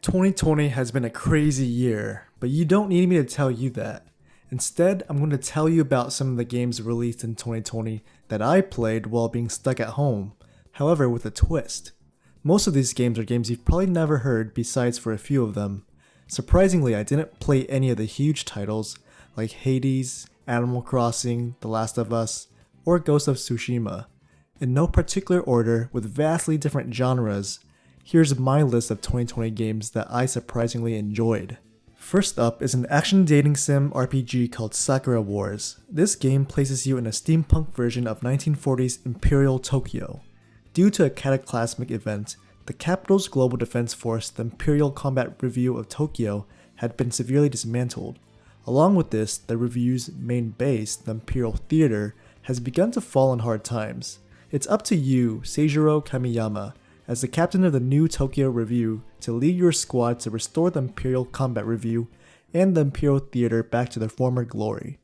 2020 has been a crazy year, but you don't need me to tell you that. Instead, I'm going to tell you about some of the games released in 2020 that I played while being stuck at home, however with a twist. Most of these games are games you've probably never heard besides for a few of them. Surprisingly, I didn't play any of the huge titles like Hades, Animal Crossing, The Last of Us, or Ghost of Tsushima. In no particular order, with vastly different genres, here's my list of 2020 games that I surprisingly enjoyed. First up is an action dating sim RPG called Sakura Wars. This game places you in a steampunk version of 1940s Imperial Tokyo. Due to a cataclysmic event, the capital's global defense force, the Imperial Combat Review of Tokyo, had been severely dismantled. Along with this, the review's main base, the Imperial Theater, has begun to fall in hard times. It's up to you, Seijiro Kamiyama, as the captain of the new Tokyo Review, to lead your squad to restore the Imperial Combat Review and the Imperial Theater back to their former glory.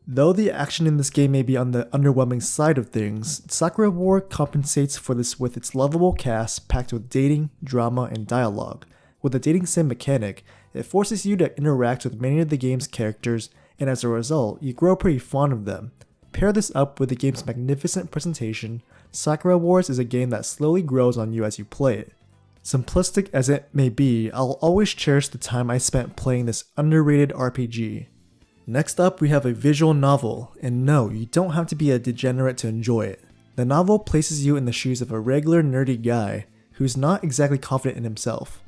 Though the action in this game may be on the underwhelming side of things, Sakura War compensates for this with its lovable cast packed with dating, drama, and dialogue. With the dating sim mechanic, it forces you to interact with many of the game's characters, and as a result, you grow pretty fond of them. Pair this up with the game's magnificent presentation, Sakura Wars is a game that slowly grows on you as you play it. Simplistic as it may be, I'll always cherish the time I spent playing this underrated RPG. Next up, we have a visual novel, and no, you don't have to be a degenerate to enjoy it. The novel places you in the shoes of a regular nerdy guy who's not exactly confident in himself.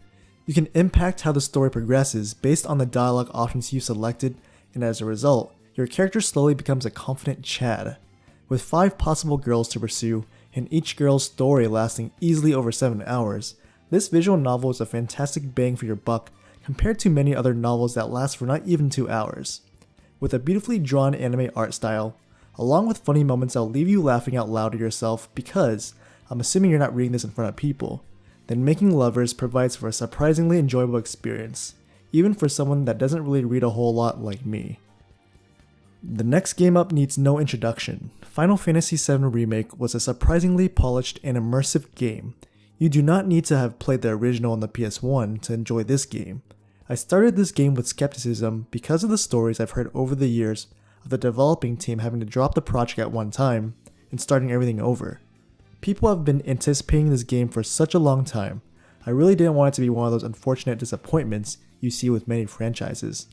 You can impact how the story progresses based on the dialogue options you selected, and as a result, your character slowly becomes a confident Chad. With 5 possible girls to pursue, and each girl's story lasting easily over 7 hours, this visual novel is a fantastic bang for your buck compared to many other novels that last for not even 2 hours. With a beautifully drawn anime art style, along with funny moments that'll leave you laughing out loud to yourself because, I'm assuming you're not reading this in front of people, then Making Lovers provides for a surprisingly enjoyable experience, even for someone that doesn't really read a whole lot like me. The next game up needs no introduction. Final Fantasy VII Remake was a surprisingly polished and immersive game. You do not need to have played the original on the PS1 to enjoy this game. I started this game with skepticism because of the stories I've heard over the years of the developing team having to drop the project at one time and starting everything over. People have been anticipating this game for such a long time. I really didn't want it to be one of those unfortunate disappointments you see with many franchises.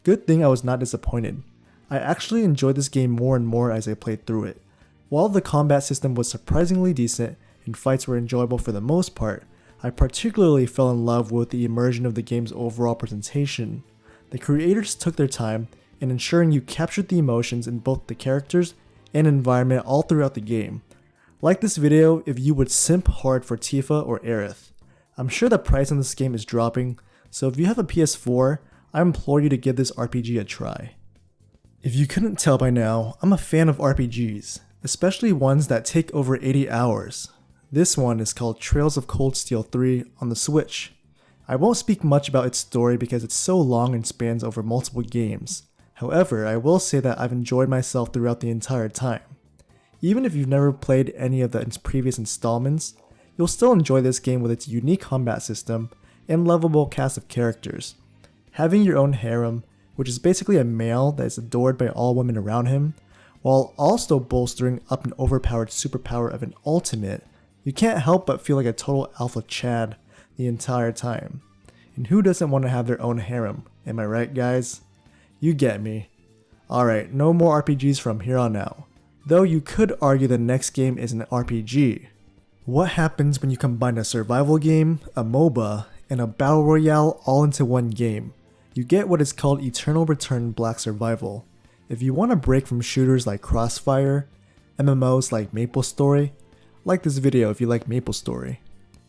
Good thing I was not disappointed. I actually enjoyed this game more and more as I played through it. While the combat system was surprisingly decent and fights were enjoyable for the most part, I particularly fell in love with the immersion of the game's overall presentation. The creators took their time in ensuring you captured the emotions in both the characters and environment all throughout the game. Like this video if you would simp hard for Tifa or Aerith. I'm sure the price on this game is dropping, so if you have a PS4, I implore you to give this RPG a try. If you couldn't tell by now, I'm a fan of RPGs, especially ones that take over 80 hours. This one is called Trails of Cold Steel 3 on the Switch. I won't speak much about its story because it's so long and spans over multiple games. However, I will say that I've enjoyed myself throughout the entire time. Even if you've never played any of the previous installments, you'll still enjoy this game with its unique combat system and lovable cast of characters. Having your own harem, which is basically a male that is adored by all women around him, while also bolstering up an overpowered superpower of an ultimate, you can't help but feel like a total alpha Chad the entire time. And who doesn't want to have their own harem, am I right guys? You get me. Alright, no more RPGs from here on out. Though you could argue the next game is an RPG. What happens when you combine a survival game, a MOBA, and a battle royale all into one game? You get what is called Eternal Return Black Survival. If you want a break from shooters like Crossfire, MMOs like MapleStory, like this video if you like MapleStory,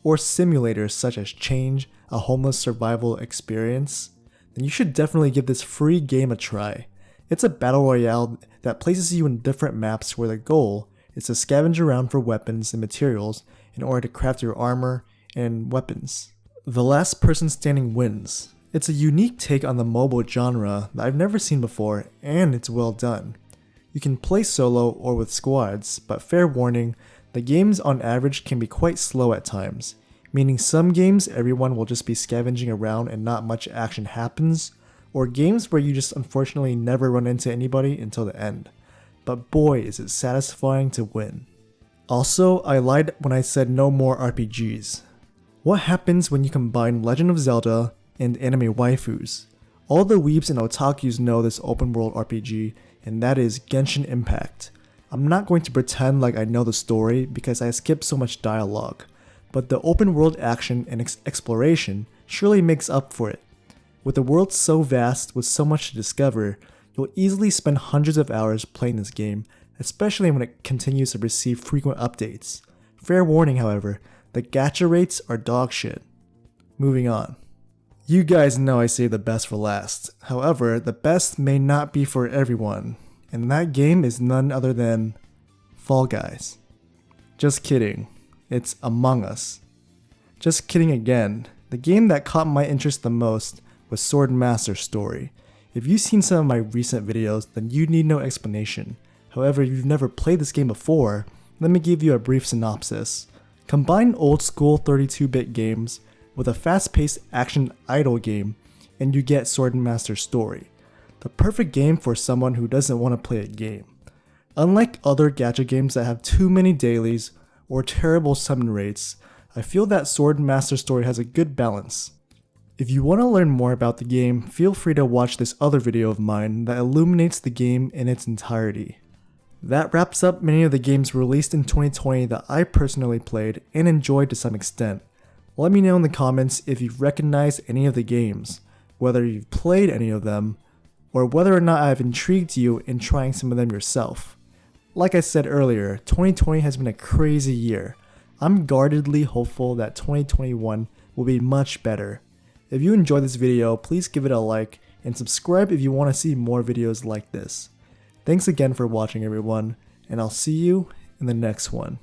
or simulators such as Change, a homeless survival experience, then you should definitely give this free game a try. It's a battle royale that places you in different maps where the goal is to scavenge around for weapons and materials in order to craft your armor and weapons. The last person standing wins. It's a unique take on the mobile genre that I've never seen before, and it's well done. You can play solo or with squads, but fair warning, the games on average can be quite slow at times, meaning some games everyone will just be scavenging around and not much action happens, or games where you just unfortunately never run into anybody until the end. But boy, is it satisfying to win. Also, I lied when I said no more RPGs. What happens when you combine Legend of Zelda and anime waifus? All the weebs and otakus know this open world RPG, and that is Genshin Impact. I'm not going to pretend like I know the story because I skipped so much dialogue, but the open world action and exploration surely makes up for it. With a world so vast with so much to discover, you'll easily spend hundreds of hours playing this game, especially when it continues to receive frequent updates. Fair warning, however, the gacha rates are dog shit. Moving on. You guys know I saved the best for last. However, the best may not be for everyone, and that game is none other than Fall Guys. Just kidding, it's Among Us. Just kidding again. The game that caught my interest the most was Sword Master Story. If you've seen some of my recent videos, then you need no explanation. However, if you've never played this game before, let me give you a brief synopsis. Combine old school 32-bit games with a fast-paced action idle game, and you get Sword Master Story. The perfect game for someone who doesn't want to play a game. Unlike other gacha games that have too many dailies or terrible summon rates, I feel that Sword Master Story has a good balance. If you want to learn more about the game, feel free to watch this other video of mine that illuminates the game in its entirety. That wraps up many of the games released in 2020 that I personally played and enjoyed to some extent. Let me know in the comments if you've recognized any of the games, whether you've played any of them, or whether or not I've intrigued you in trying some of them yourself. Like I said earlier, 2020 has been a crazy year. I'm guardedly hopeful that 2021 will be much better. If you enjoyed this video, please give it a like and subscribe if you want to see more videos like this. Thanks again for watching everyone, and I'll see you in the next one.